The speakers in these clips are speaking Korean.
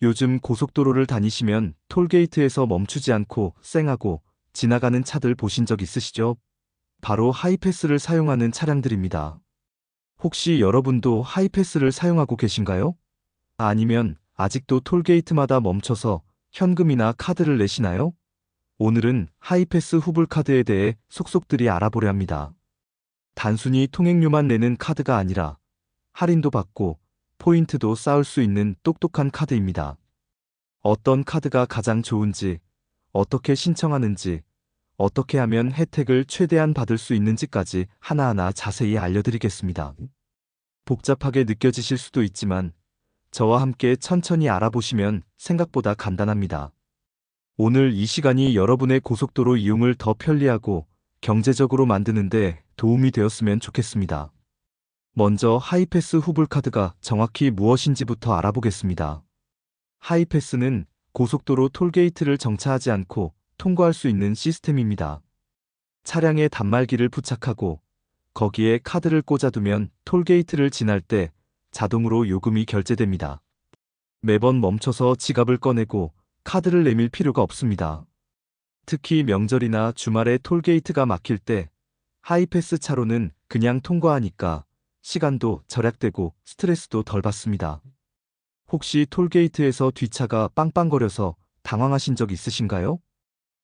요즘 고속도로를 다니시면 톨게이트에서 멈추지 않고 쌩하고 지나가는 차들 보신 적 있으시죠? 바로 하이패스를 사용하는 차량들입니다. 혹시 여러분도 하이패스를 사용하고 계신가요? 아니면 아직도 톨게이트마다 멈춰서 현금이나 카드를 내시나요? 오늘은 하이패스 후불카드에 대해 속속들이 알아보려 합니다. 단순히 통행료만 내는 카드가 아니라 할인도 받고 포인트도 쌓을 수 있는 똑똑한 카드입니다. 어떤 카드가 가장 좋은지, 어떻게 신청하는지, 어떻게 하면 혜택을 최대한 받을 수 있는지까지 하나하나 자세히 알려드리겠습니다. 복잡하게 느껴지실 수도 있지만 저와 함께 천천히 알아보시면 생각보다 간단합니다. 오늘 이 시간이 여러분의 고속도로 이용을 더 편리하고 경제적으로 만드는데 도움이 되었으면 좋겠습니다. 먼저 하이패스 후불카드가 정확히 무엇인지부터 알아보겠습니다. 하이패스는 고속도로 톨게이트를 정차하지 않고 통과할 수 있는 시스템입니다. 차량에 단말기를 부착하고 거기에 카드를 꽂아두면 톨게이트를 지날 때 자동으로 요금이 결제됩니다. 매번 멈춰서 지갑을 꺼내고 카드를 내밀 필요가 없습니다. 특히 명절이나 주말에 톨게이트가 막힐 때 하이패스 차로는 그냥 통과하니까 시간도 절약되고 스트레스도 덜 받습니다. 혹시 톨게이트에서 뒷차가 빵빵거려서 당황하신 적 있으신가요?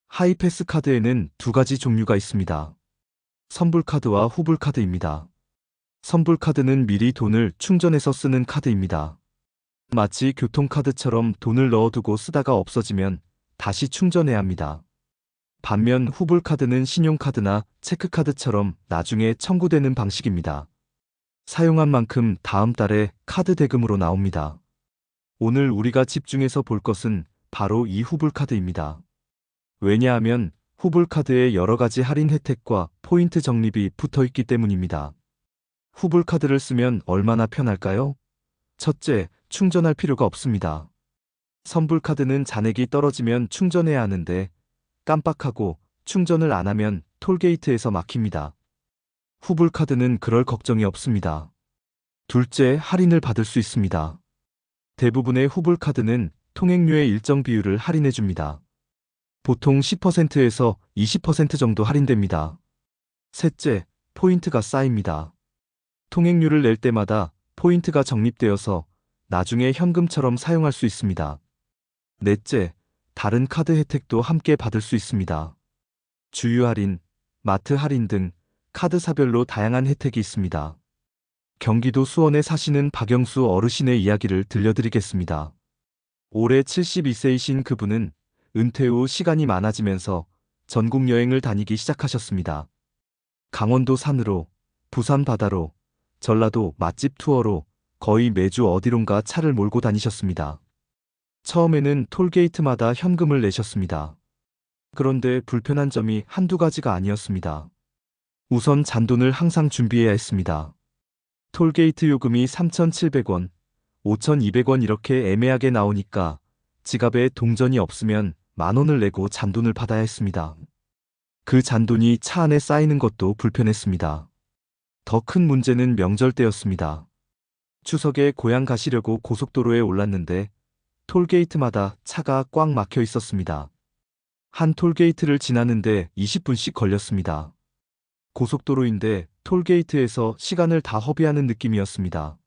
하이패스 카드에는 두 가지 종류가 있습니다. 선불카드와 후불카드입니다. 선불카드는 미리 돈을 충전해서 쓰는 카드입니다. 마치 교통카드처럼 돈을 넣어두고 쓰다가 없어지면 다시 충전해야 합니다. 반면 후불카드는 신용카드나 체크카드처럼 나중에 청구되는 방식입니다. 사용한 만큼 다음 달에 카드 대금으로 나옵니다. 오늘 우리가 집중해서 볼 것은 바로 이 후불카드입니다. 왜냐하면 후불카드에 여러 가지 할인 혜택과 포인트 적립이 붙어 있기 때문입니다. 후불카드를 쓰면 얼마나 편할까요? 첫째, 충전할 필요가 없습니다. 선불카드는 잔액이 떨어지면 충전해야 하는데 깜빡하고 충전을 안 하면 톨게이트에서 막힙니다. 후불카드는 그럴 걱정이 없습니다. 둘째, 할인을 받을 수 있습니다. 대부분의 후불카드는 통행료의 일정 비율을 할인해 줍니다. 보통 10%에서 20% 정도 할인됩니다. 셋째, 포인트가 쌓입니다. 통행료를 낼 때마다 포인트가 적립되어서 나중에 현금처럼 사용할 수 있습니다. 넷째, 다른 카드 혜택도 함께 받을 수 있습니다. 주유 할인, 마트 할인 등 카드사별로 다양한 혜택이 있습니다. 경기도 수원에 사시는 박영수 어르신의 이야기를 들려드리겠습니다. 올해 72세이신 그분은 은퇴 후 시간이 많아지면서 전국 여행을 다니기 시작하셨습니다. 강원도 산으로, 부산 바다로, 전라도 맛집 투어로 거의 매주 어디론가 차를 몰고 다니셨습니다. 처음에는 톨게이트마다 현금을 내셨습니다. 그런데 불편한 점이 한두 가지가 아니었습니다. 우선 잔돈을 항상 준비해야 했습니다. 톨게이트 요금이 3,700원, 5,200원 이렇게 애매하게 나오니까 지갑에 동전이 없으면 10,000원을 내고 잔돈을 받아야 했습니다. 그 잔돈이 차 안에 쌓이는 것도 불편했습니다. 더 큰 문제는 명절 때였습니다. 추석에 고향 가시려고 고속도로에 올랐는데 톨게이트마다 차가 꽉 막혀 있었습니다. 한 톨게이트를 지나는데 20분씩 걸렸습니다. 고속도로인데 톨게이트에서 시간을 다 허비하는 느낌이었습니다.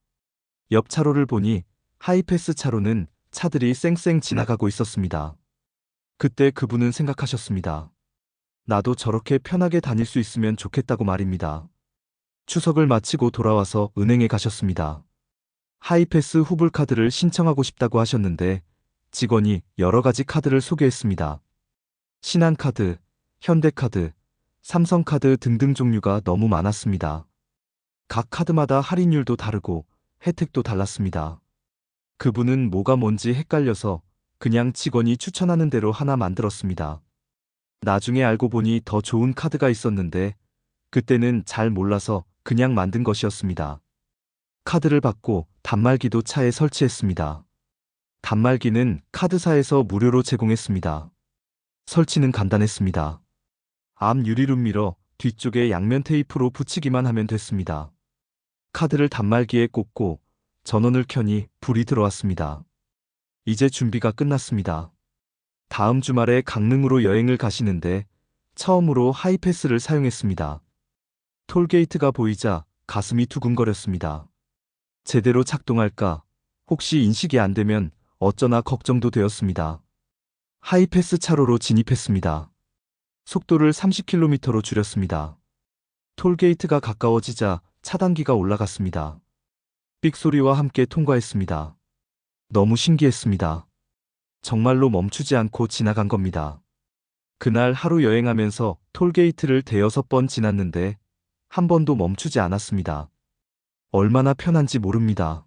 옆 차로를 보니 하이패스 차로는 차들이 쌩쌩 지나가고 있었습니다. 그때 그분은 생각하셨습니다. 나도 저렇게 편하게 다닐 수 있으면 좋겠다고 말입니다. 추석을 마치고 돌아와서 은행에 가셨습니다. 하이패스 후불카드를 신청하고 싶다고 하셨는데 직원이 여러 가지 카드를 소개했습니다. 신한카드, 현대카드, 삼성카드 등등 종류가 너무 많았습니다. 각 카드마다 할인율도 다르고 혜택도 달랐습니다. 그분은 뭐가 뭔지 헷갈려서 그냥 직원이 추천하는 대로 하나 만들었습니다. 나중에 알고 보니 더 좋은 카드가 있었는데 그때는 잘 몰라서 그냥 만든 것이었습니다. 카드를 받고 단말기도 차에 설치했습니다. 단말기는 카드사에서 무료로 제공했습니다. 설치는 간단했습니다. 앞 유리룸미러, 뒤쪽에 양면 테이프로 붙이기만 하면 됐습니다. 카드를 단말기에 꽂고 전원을 켜니 불이 들어왔습니다. 이제 준비가 끝났습니다. 다음 주말에 강릉으로 여행을 가시는데 처음으로 하이패스를 사용했습니다. 톨게이트가 보이자 가슴이 두근거렸습니다. 제대로 작동할까? 혹시 인식이 안 되면 어쩌나 걱정도 되었습니다. 하이패스 차로로 진입했습니다. 속도를 30km로 줄였습니다. 톨게이트가 가까워지자 차단기가 올라갔습니다. 삑소리와 함께 통과했습니다. 너무 신기했습니다. 정말로 멈추지 않고 지나간 겁니다. 그날 하루 여행하면서 톨게이트를 대여섯 번 지났는데 한 번도 멈추지 않았습니다. 얼마나 편한지 모릅니다.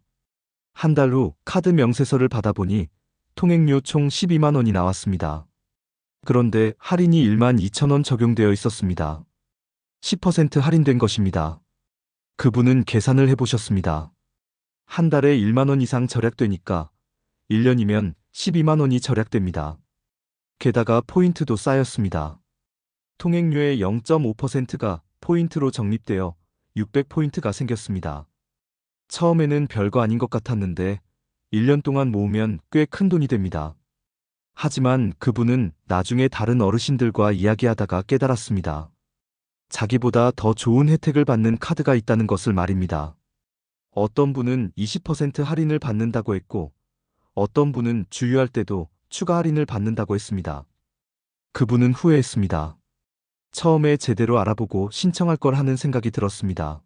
한 달 후 카드 명세서를 받아보니 통행료 총 12만 원이 나왔습니다. 그런데 할인이 1만 2천 원 적용되어 있었습니다. 10% 할인된 것입니다. 그분은 계산을 해보셨습니다. 한 달에 1만 원 이상 절약되니까 1년이면 12만 원이 절약됩니다. 게다가 포인트도 쌓였습니다. 통행료의 0.5%가 포인트로 적립되어 600포인트가 생겼습니다. 처음에는 별거 아닌 것 같았는데 1년 동안 모으면 꽤 큰 돈이 됩니다. 하지만 그분은 나중에 다른 어르신들과 이야기하다가 깨달았습니다. 자기보다 더 좋은 혜택을 받는 카드가 있다는 것을 말입니다. 어떤 분은 20% 할인을 받는다고 했고 어떤 분은 주유할 때도 추가 할인을 받는다고 했습니다. 그분은 후회했습니다. 처음에 제대로 알아보고 신청할 걸 하는 생각이 들었습니다.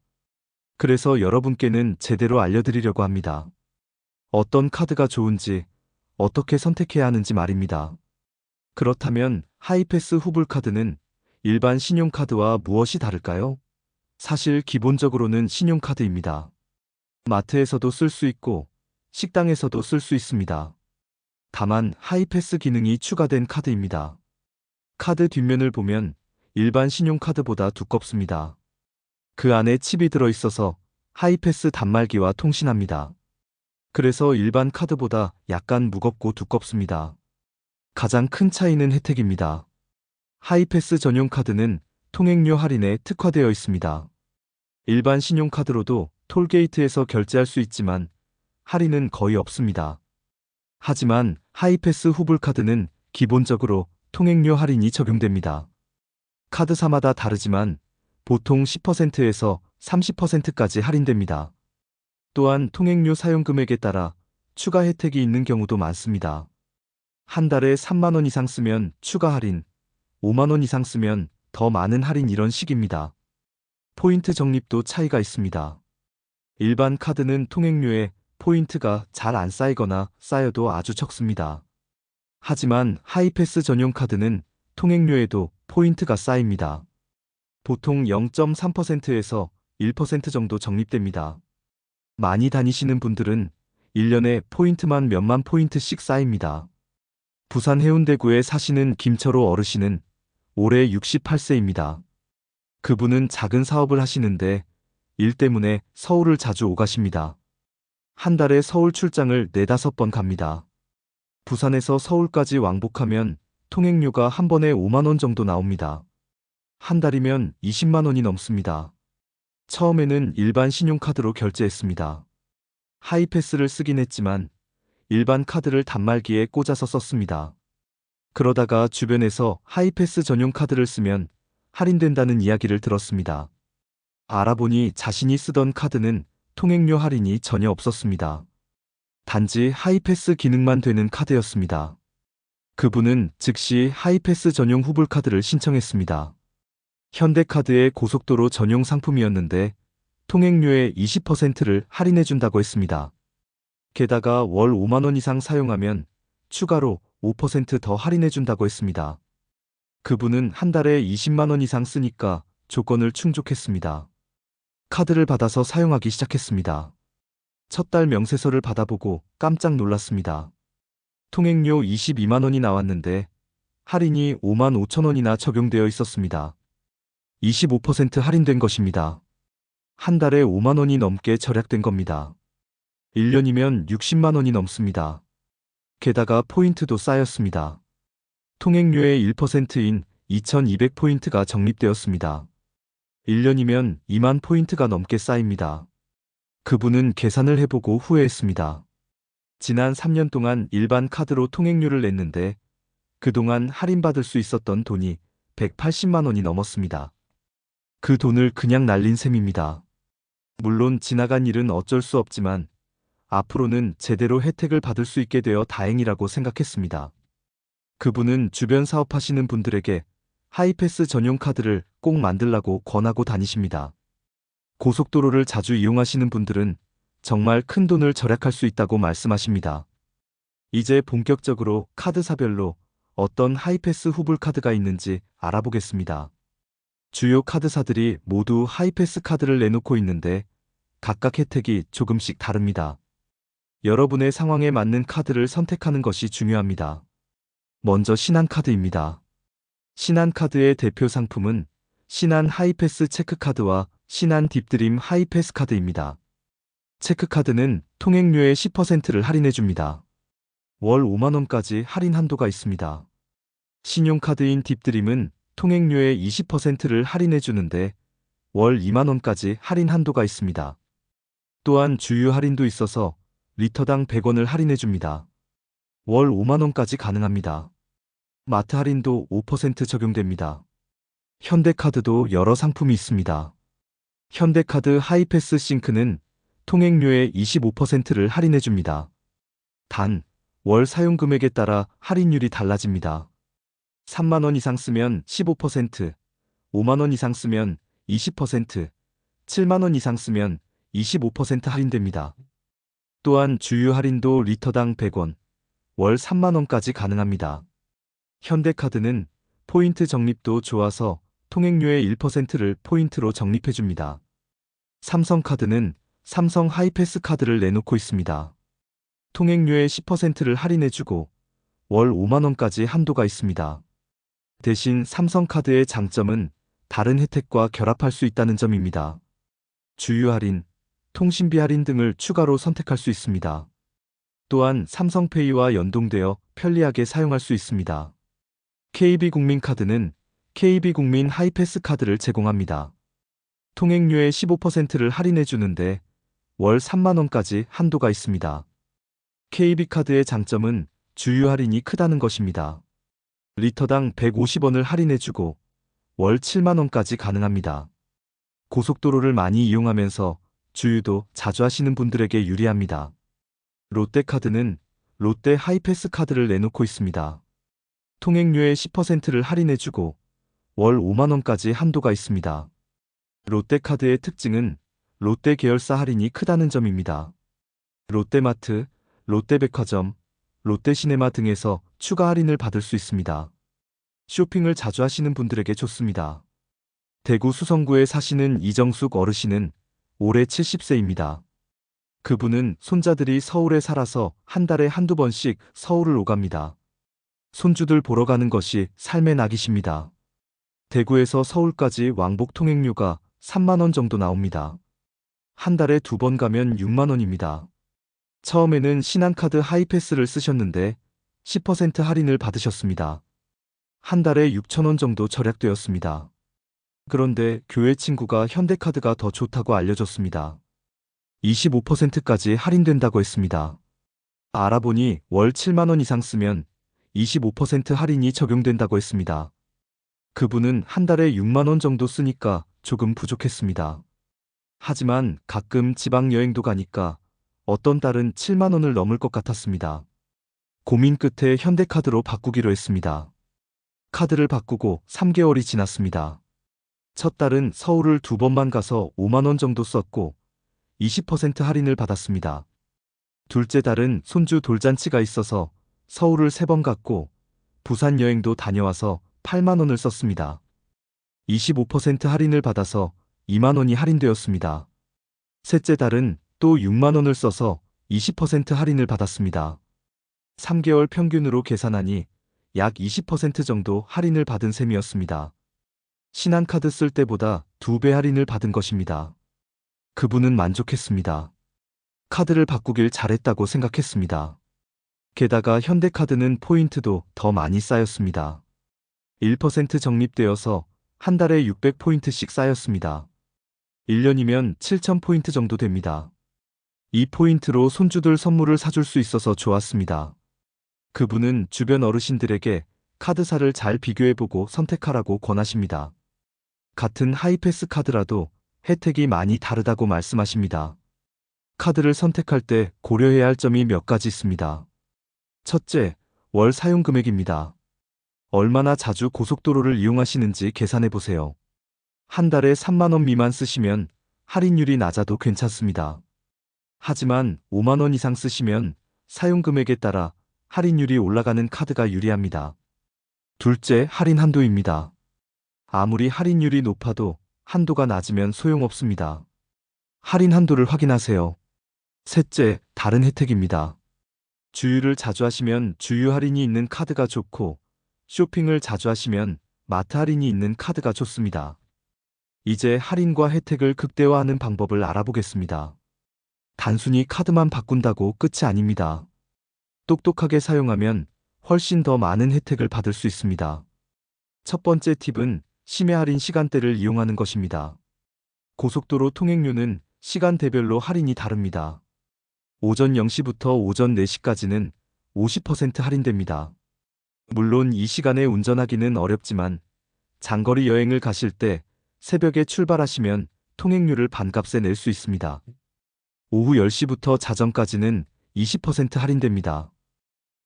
그래서 여러분께는 제대로 알려드리려고 합니다. 어떤 카드가 좋은지, 어떻게 선택해야 하는지 말입니다. 그렇다면 하이패스 후불카드는 일반 신용카드와 무엇이 다를까요? 사실 기본적으로는 신용카드입니다. 마트에서도 쓸 수 있고 식당에서도 쓸 수 있습니다. 다만 하이패스 기능이 추가된 카드입니다. 카드 뒷면을 보면 일반 신용카드보다 두껍습니다. 그 안에 칩이 들어있어서 하이패스 단말기와 통신합니다. 그래서 일반 카드보다 약간 무겁고 두껍습니다. 가장 큰 차이는 혜택입니다. 하이패스 전용 카드는 통행료 할인에 특화되어 있습니다. 일반 신용카드로도 톨게이트에서 결제할 수 있지만 할인은 거의 없습니다. 하지만 하이패스 후불카드는 기본적으로 통행료 할인이 적용됩니다. 카드사마다 다르지만 보통 10%에서 30%까지 할인됩니다. 또한 통행료 사용 금액에 따라 추가 혜택이 있는 경우도 많습니다. 한 달에 3만 원 이상 쓰면 추가 할인, 5만 원 이상 쓰면 더 많은 할인 이런 식입니다. 포인트 적립도 차이가 있습니다. 일반 카드는 통행료에 포인트가 잘 안 쌓이거나 쌓여도 아주 적습니다. 하지만 하이패스 전용 카드는 통행료에도 포인트가 쌓입니다. 보통 0.3%에서 1% 정도 적립됩니다. 많이 다니시는 분들은 1년에 포인트만 몇만 포인트씩 쌓입니다. 부산 해운대구에 사시는 김철호 어르신은 올해 68세입니다. 그분은 작은 사업을 하시는데 일 때문에 서울을 자주 오가십니다. 한 달에 서울 출장을 4~5번 갑니다. 부산에서 서울까지 왕복하면 통행료가 한 번에 5만 원 정도 나옵니다. 한 달이면 20만 원이 넘습니다. 처음에는 일반 신용카드로 결제했습니다. 하이패스를 쓰긴 했지만 일반 카드를 단말기에 꽂아서 썼습니다. 그러다가 주변에서 하이패스 전용 카드를 쓰면 할인된다는 이야기를 들었습니다. 알아보니 자신이 쓰던 카드는 통행료 할인이 전혀 없었습니다. 단지 하이패스 기능만 되는 카드였습니다. 그분은 즉시 하이패스 전용 후불카드를 신청했습니다. 현대카드의 고속도로 전용 상품이었는데 통행료의 20%를 할인해준다고 했습니다. 게다가 월 5만 원 이상 사용하면 추가로 5% 더 할인해준다고 했습니다. 그분은 한 달에 20만 원 이상 쓰니까 조건을 충족했습니다. 카드를 받아서 사용하기 시작했습니다. 첫 달 명세서를 받아보고 깜짝 놀랐습니다. 통행료 22만 원이 나왔는데 할인이 5만 5천 원이나 적용되어 있었습니다. 25% 할인된 것입니다. 한 달에 5만 원이 넘게 절약된 겁니다. 1년이면 60만 원이 넘습니다. 게다가 포인트도 쌓였습니다. 통행료의 1%인 2200포인트가 적립되었습니다. 1년이면 2만 포인트가 넘게 쌓입니다. 그분은 계산을 해보고 후회했습니다. 지난 3년 동안 일반 카드로 통행료를 냈는데 그동안 할인받을 수 있었던 돈이 180만 원이 넘었습니다. 그 돈을 그냥 날린 셈입니다. 물론 지나간 일은 어쩔 수 없지만 앞으로는 제대로 혜택을 받을 수 있게 되어 다행이라고 생각했습니다. 그분은 주변 사업하시는 분들에게 하이패스 전용 카드를 꼭 만들라고 권하고 다니십니다. 고속도로를 자주 이용하시는 분들은 정말 큰 돈을 절약할 수 있다고 말씀하십니다. 이제 본격적으로 카드사별로 어떤 하이패스 후불 카드가 있는지 알아보겠습니다. 주요 카드사들이 모두 하이패스 카드를 내놓고 있는데 각각 혜택이 조금씩 다릅니다. 여러분의 상황에 맞는 카드를 선택하는 것이 중요합니다. 먼저 신한카드입니다. 신한카드의 대표 상품은 신한 하이패스 체크카드와 신한 딥드림 하이패스 카드입니다. 체크카드는 통행료의 10%를 할인해줍니다. 월 5만원까지 할인 한도가 있습니다. 신용카드인 딥드림은 통행료의 20%를 할인해주는데 월 2만원까지 할인 한도가 있습니다. 또한 주유 할인도 있어서 리터당 100원을 할인해줍니다. 월 5만원까지 가능합니다. 마트 할인도 5% 적용됩니다. 현대카드도 여러 상품이 있습니다. 현대카드 하이패스 싱크는 통행료의 25%를 할인해줍니다. 단, 월 사용 금액에 따라 할인율이 달라집니다. 3만원 이상 쓰면 15%, 5만원 이상 쓰면 20%, 7만원 이상 쓰면 25% 할인됩니다. 또한 주유 할인도 리터당 100원, 월 3만원까지 가능합니다. 현대카드는 포인트 적립도 좋아서 통행료의 1%를 포인트로 적립해줍니다. 삼성카드는 삼성 하이패스 카드를 내놓고 있습니다. 통행료의 10%를 할인해주고 월 5만원까지 한도가 있습니다. 대신 삼성카드의 장점은 다른 혜택과 결합할 수 있다는 점입니다. 주유 할인, 통신비 할인 등을 추가로 선택할 수 있습니다. 또한 삼성페이와 연동되어 편리하게 사용할 수 있습니다. KB국민카드는 KB국민 하이패스 카드를 제공합니다. 통행료의 15%를 할인해주는데 월 3만원까지 한도가 있습니다. KB카드의 장점은 주유 할인이 크다는 것입니다. 리터당 150원을 할인해주고 월 7만원까지 가능합니다. 고속도로를 많이 이용하면서 주유도 자주 하시는 분들에게 유리합니다. 롯데카드는 롯데 하이패스 카드를 내놓고 있습니다. 통행료의 10%를 할인해주고 월 5만원까지 한도가 있습니다. 롯데카드의 특징은 롯데 계열사 할인이 크다는 점입니다. 롯데마트, 롯데백화점, 롯데시네마 등에서 추가 할인을 받을 수 있습니다. 쇼핑을 자주 하시는 분들에게 좋습니다. 대구 수성구에 사시는 이정숙 어르신은 올해 70세입니다. 그분은 손자들이 서울에 살아서 한 달에 한두 번씩 서울을 오갑니다. 손주들 보러 가는 것이 삶의 낙이십니다. 대구에서 서울까지 왕복 통행료가 3만원 정도 나옵니다. 한 달에 2번 가면 6만원입니다. 처음에는 신한카드 하이패스를 쓰셨는데 10% 할인을 받으셨습니다. 한 달에 6천원 정도 절약되었습니다. 그런데 교회 친구가 현대카드가 더 좋다고 알려줬습니다. 25%까지 할인된다고 했습니다. 알아보니 월 7만원 이상 쓰면 25% 할인이 적용된다고 했습니다. 그분은 한 달에 6만원 정도 쓰니까 조금 부족했습니다. 하지만 가끔 지방 여행도 가니까 어떤 달은 7만원을 넘을 것 같았습니다. 고민 끝에 현대카드로 바꾸기로 했습니다. 카드를 바꾸고 3개월이 지났습니다. 첫 달은 서울을 2번만 가서 5만원 정도 썼고 20% 할인을 받았습니다. 둘째 달은 손주 돌잔치가 있어서 서울을 3번 갔고 부산 여행도 다녀와서 8만원을 썼습니다. 25% 할인을 받아서 2만원이 할인되었습니다. 셋째 달은 또 6만원을 써서 20% 할인을 받았습니다. 3개월 평균으로 계산하니 약 20% 정도 할인을 받은 셈이었습니다. 신한카드 쓸 때보다 2배 할인을 받은 것입니다. 그분은 만족했습니다. 카드를 바꾸길 잘했다고 생각했습니다. 게다가 현대카드는 포인트도 더 많이 쌓였습니다. 1% 적립되어서 한 달에 600포인트씩 쌓였습니다. 1년이면 7,000포인트 정도 됩니다. 이 포인트로 손주들 선물을 사줄 수 있어서 좋았습니다. 그분은 주변 어르신들에게 카드사를 잘 비교해보고 선택하라고 권하십니다. 같은 하이패스 카드라도 혜택이 많이 다르다고 말씀하십니다. 카드를 선택할 때 고려해야 할 점이 몇 가지 있습니다. 첫째, 월 사용 금액입니다. 얼마나 자주 고속도로를 이용하시는지 계산해 보세요. 한 달에 3만 원 미만 쓰시면 할인율이 낮아도 괜찮습니다. 하지만 5만 원 이상 쓰시면 사용 금액에 따라 할인율이 올라가는 카드가 유리합니다. 둘째, 할인 한도입니다. 아무리 할인율이 높아도 한도가 낮으면 소용없습니다. 할인 한도를 확인하세요. 셋째, 다른 혜택입니다. 주유를 자주 하시면 주유 할인이 있는 카드가 좋고, 쇼핑을 자주 하시면 마트 할인이 있는 카드가 좋습니다. 이제 할인과 혜택을 극대화하는 방법을 알아보겠습니다. 단순히 카드만 바꾼다고 끝이 아닙니다. 똑똑하게 사용하면 훨씬 더 많은 혜택을 받을 수 있습니다. 첫 번째 팁은 심야 할인 시간대를 이용하는 것입니다. 고속도로 통행료는 시간대별로 할인이 다릅니다. 오전 0시부터 오전 4시까지는 50% 할인됩니다. 물론 이 시간에 운전하기는 어렵지만 장거리 여행을 가실 때 새벽에 출발하시면 통행료를 반값에 낼 수 있습니다. 오후 10시부터 자정까지는 20% 할인됩니다.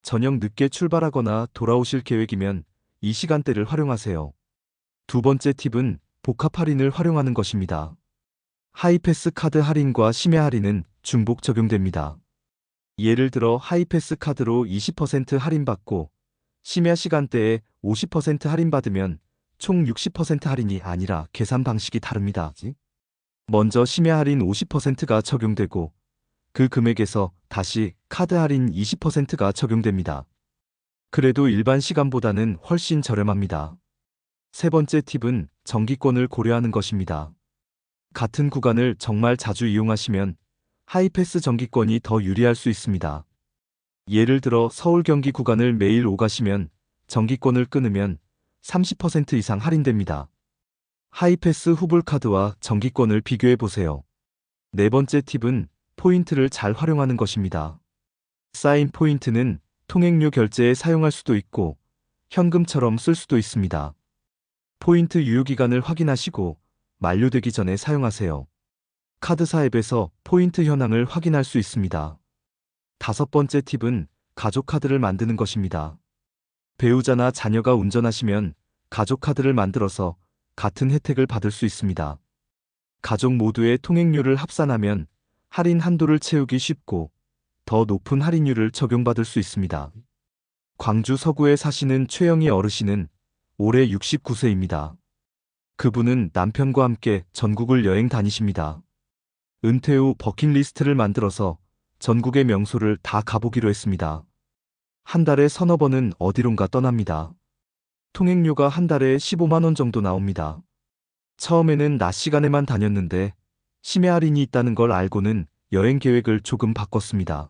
저녁 늦게 출발하거나 돌아오실 계획이면 이 시간대를 활용하세요. 두 번째 팁은 복합 할인을 활용하는 것입니다. 하이패스 카드 할인과 심야 할인은 중복 적용됩니다. 예를 들어 하이패스 카드로 20% 할인받고 심야 시간대에 50% 할인받으면 총 60% 할인이 아니라 계산 방식이 다릅니다. 먼저 심야 할인 50%가 적용되고 그 금액에서 다시 카드 할인 20%가 적용됩니다. 그래도 일반 시간보다는 훨씬 저렴합니다. 세 번째 팁은 정기권을 고려하는 것입니다. 같은 구간을 정말 자주 이용하시면 하이패스 정기권이 더 유리할 수 있습니다. 예를 들어 서울 경기 구간을 매일 오가시면 정기권을 끊으면 30% 이상 할인됩니다. 하이패스 후불카드와 정기권을 비교해 보세요. 네 번째 팁은 포인트를 잘 활용하는 것입니다. 쌓인 포인트는 통행료 결제에 사용할 수도 있고 현금처럼 쓸 수도 있습니다. 포인트 유효기간을 확인하시고 만료되기 전에 사용하세요. 카드사 앱에서 포인트 현황을 확인할 수 있습니다. 다섯 번째 팁은 가족 카드를 만드는 것입니다. 배우자나 자녀가 운전하시면 가족 카드를 만들어서 같은 혜택을 받을 수 있습니다. 가족 모두의 통행료를 합산하면 할인 한도를 채우기 쉽고 더 높은 할인율을 적용받을 수 있습니다. 광주 서구에 사시는 최영희 어르신은 올해 69세입니다. 그분은 남편과 함께 전국을 여행 다니십니다. 은퇴 후 버킷리스트를 만들어서 전국의 명소를 다 가보기로 했습니다. 한 달에 서너 번은 어디론가 떠납니다. 통행료가 한 달에 15만 원 정도 나옵니다. 처음에는 낮 시간에만 다녔는데 심야 할인이 있다는 걸 알고는 여행 계획을 조금 바꿨습니다.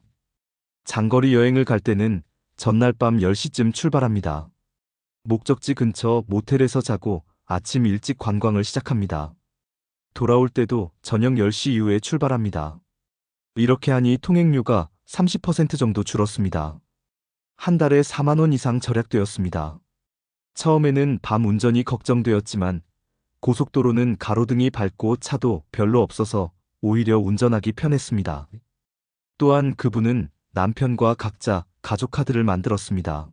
장거리 여행을 갈 때는 전날 밤 10시쯤 출발합니다. 목적지 근처 모텔에서 자고 아침 일찍 관광을 시작합니다. 돌아올 때도 저녁 10시 이후에 출발합니다. 이렇게 하니 통행료가 30% 정도 줄었습니다. 한 달에 4만 원 이상 절약되었습니다. 처음에는 밤 운전이 걱정되었지만 고속도로는 가로등이 밝고 차도 별로 없어서 오히려 운전하기 편했습니다. 또한 그분은 남편과 각자 가족 카드를 만들었습니다.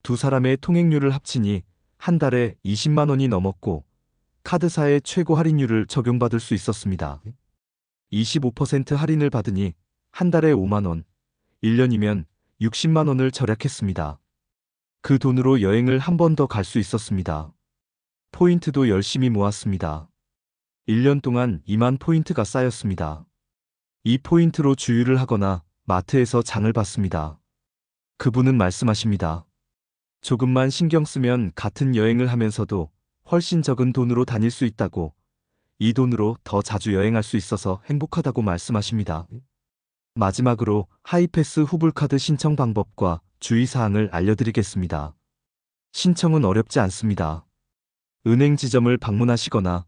두 사람의 통행료를 합치니 한 달에 20만 원이 넘었고 카드사의 최고 할인율을 적용받을 수 있었습니다. 25% 할인을 받으니 한 달에 5만 원, 1년이면 60만 원을 절약했습니다. 그 돈으로 여행을 한 번 더 갈 수 있었습니다. 포인트도 열심히 모았습니다. 1년 동안 2만 포인트가 쌓였습니다. 이 포인트로 주유를 하거나 마트에서 장을 봤습니다. 그분은 말씀하십니다. 조금만 신경 쓰면 같은 여행을 하면서도 훨씬 적은 돈으로 다닐 수 있다고, 이 돈으로 더 자주 여행할 수 있어서 행복하다고 말씀하십니다. 마지막으로 하이패스 후불카드 신청 방법과 주의사항을 알려드리겠습니다. 신청은 어렵지 않습니다. 은행 지점을 방문하시거나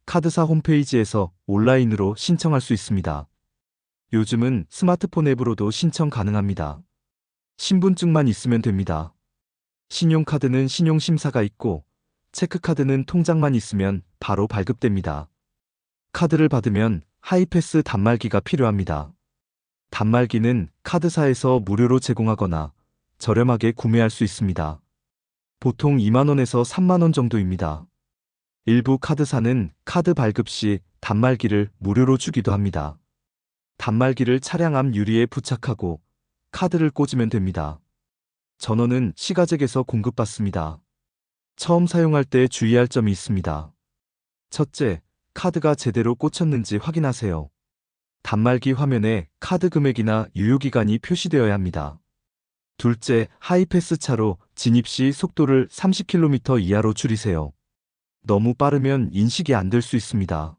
카드사 홈페이지에서 온라인으로 신청할 수 있습니다. 요즘은 스마트폰 앱으로도 신청 가능합니다. 신분증만 있으면 됩니다. 신용카드는 신용심사가 있고, 체크카드는 통장만 있으면 바로 발급됩니다. 카드를 받으면 하이패스 단말기가 필요합니다. 단말기는 카드사에서 무료로 제공하거나 저렴하게 구매할 수 있습니다. 보통 2만 원에서 3만 원 정도입니다. 일부 카드사는 카드 발급 시 단말기를 무료로 주기도 합니다. 단말기를 차량 앞 유리에 부착하고 카드를 꽂으면 됩니다. 전원은 시가잭에서 공급받습니다. 처음 사용할 때 주의할 점이 있습니다. 첫째, 카드가 제대로 꽂혔는지 확인하세요. 단말기 화면에 카드 금액이나 유효기간이 표시되어야 합니다. 둘째, 하이패스 차로 진입 시 속도를 30km 이하로 줄이세요. 너무 빠르면 인식이 안 될 수 있습니다.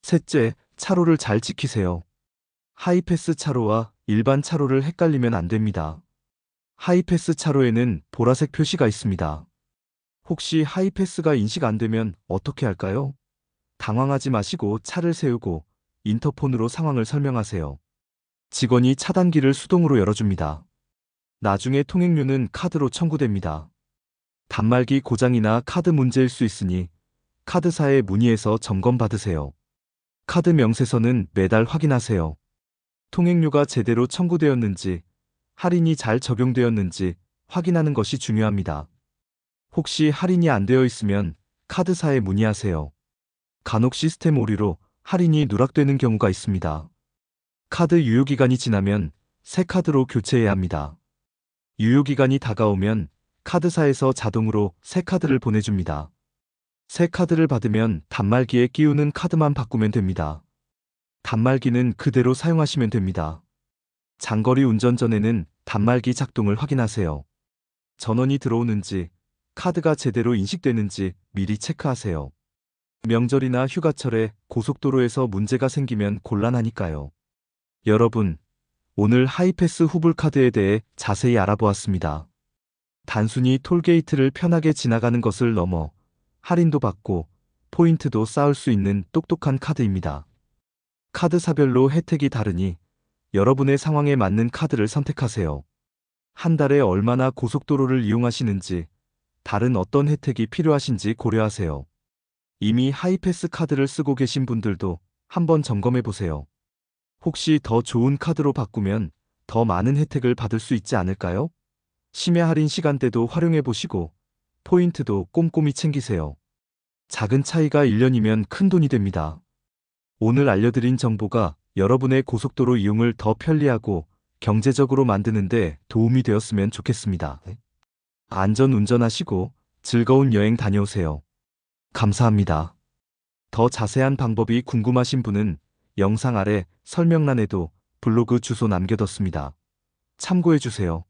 셋째, 차로를 잘 지키세요. 하이패스 차로와 일반 차로를 헷갈리면 안 됩니다. 하이패스 차로에는 보라색 표시가 있습니다. 혹시 하이패스가 인식 안 되면 어떻게 할까요? 당황하지 마시고 차를 세우고 인터폰으로 상황을 설명하세요. 직원이 차단기를 수동으로 열어줍니다. 나중에 통행료는 카드로 청구됩니다. 단말기 고장이나 카드 문제일 수 있으니 카드사에 문의해서 점검받으세요. 카드 명세서는 매달 확인하세요. 통행료가 제대로 청구되었는지, 할인이 잘 적용되었는지 확인하는 것이 중요합니다. 혹시 할인이 안 되어 있으면 카드사에 문의하세요. 간혹 시스템 오류로 할인이 누락되는 경우가 있습니다. 카드 유효기간이 지나면 새 카드로 교체해야 합니다. 유효기간이 다가오면 카드사에서 자동으로 새 카드를 보내줍니다. 새 카드를 받으면 단말기에 끼우는 카드만 바꾸면 됩니다. 단말기는 그대로 사용하시면 됩니다. 장거리 운전 전에는 단말기 작동을 확인하세요. 전원이 들어오는지, 카드가 제대로 인식되는지 미리 체크하세요. 명절이나 휴가철에 고속도로에서 문제가 생기면 곤란하니까요. 여러분, 오늘 하이패스 후불카드에 대해 자세히 알아보았습니다. 단순히 톨게이트를 편하게 지나가는 것을 넘어 할인도 받고 포인트도 쌓을 수 있는 똑똑한 카드입니다. 카드사별로 혜택이 다르니 여러분의 상황에 맞는 카드를 선택하세요. 한 달에 얼마나 고속도로를 이용하시는지, 다른 어떤 혜택이 필요하신지 고려하세요. 이미 하이패스 카드를 쓰고 계신 분들도 한번 점검해 보세요. 혹시 더 좋은 카드로 바꾸면 더 많은 혜택을 받을 수 있지 않을까요? 심야 할인 시간대도 활용해 보시고 포인트도 꼼꼼히 챙기세요. 작은 차이가 1년이면 큰 돈이 됩니다. 오늘 알려드린 정보가 여러분의 고속도로 이용을 더 편리하고 경제적으로 만드는 데 도움이 되었으면 좋겠습니다. 안전 운전하시고 즐거운 여행 다녀오세요. 감사합니다. 더 자세한 방법이 궁금하신 분은 영상 아래 설명란에도 블로그 주소 남겨뒀습니다. 참고해주세요.